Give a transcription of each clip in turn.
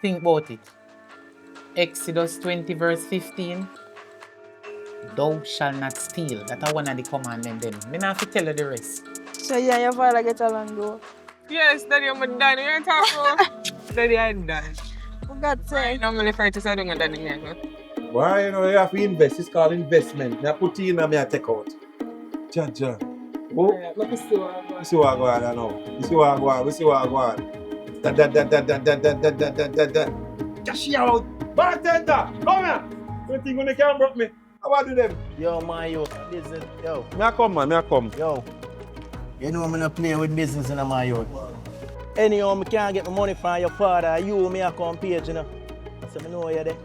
Think about it. Exodus 20 verse 15. Thou shalt not steal. That's one of the commandments then. Me not have to tell you the rest. So you and your father get along though? Yes, Daddy, I'm done. You're talking about. Daddy, I'm done. For God's sake. I'm only trying to say, I'm Daddy. Why, you know, you have to invest. It's called investment. You put in and I take out. Jaja. Oh, Let me see what you see what I go on now. You see what I go on. We see what I go on. Da. Cash out. Bartender, come here. You think when they can't broke me? How about them? Yo, my youth, business, yo. Me I come, man. Me I come. Yo, you know I'm not play with business in my youth. Anyhow, I can't get my money from your father. You, me, I come page, you know. So I know you there.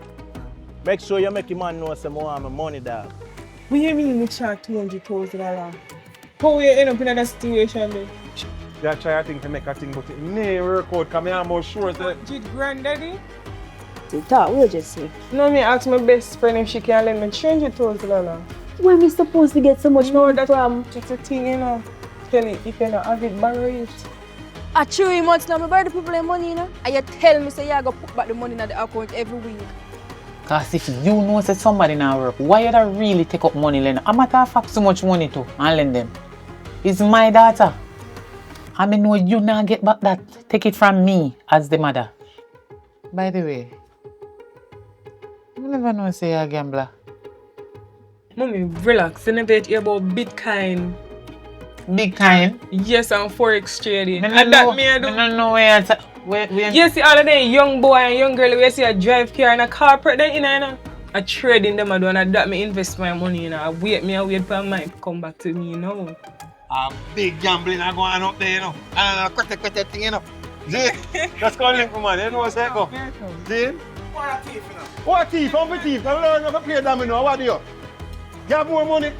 Make sure you make your man know some more my money, dog. What do you mean you charge $200,000? How you end up in that situation then? You try a thing to make a thing, but it never work out because I'm more sure that... Granddaddy? You thought we'll just see. No, me ask my best friend if she can lend me $300,000. Where we supposed to get so much money that's from? It's a thing, you know. Tell it, if you don't have it, borrow it. I 3 months now, I borrow the people their money, you know? And you tell me say you go put back the money in the account every week. Because if you know that somebody now work, why you don't really take up money lend? I'm not fact so much money to and lend them. It's my daughter. I mean, no, you not get back that. Take it from me as the mother. By the way, you never know say you're a gambler. Mommy, relax. You never hear about Bitcoin. Big time. Yes, I'm Forex trading. I And that me I do. don't know where You see all of them young boy and young girl we see a drive car and a corporate then you know. I trading them I do and that me invest my money, you know. I wait for mine to come back to me, you know. A big gambling are going on up there, you know. And quite thing, you know. See? That's calling for man. You know what's that go? See? What a thief, you know. What a thief? How a thief? Can learn how to play domino. What do you? You have more money?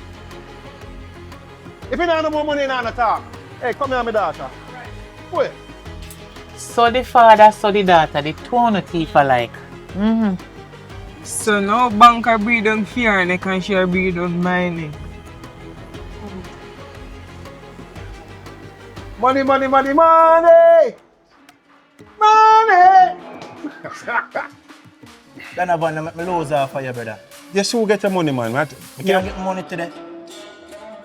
If you don't have more money, you don't talk. Hey, come here, my daughter. Wait. So the father, so the daughter, the two on the thief alike. So now banker breed on fear and they can share breed on mining. Money. Money! Then I want to make me lose off for you, brother. You should get your money, man. You can't get money today.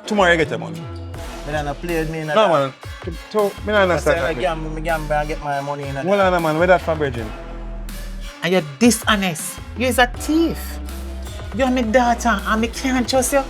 Tomorrow you get your money. I don't play with me in No, man. I don't understand. I gamble and get my money in a Hold on, man. Where that for bridging? And you're dishonest. You're a thief. You're my daughter and I can't trust you.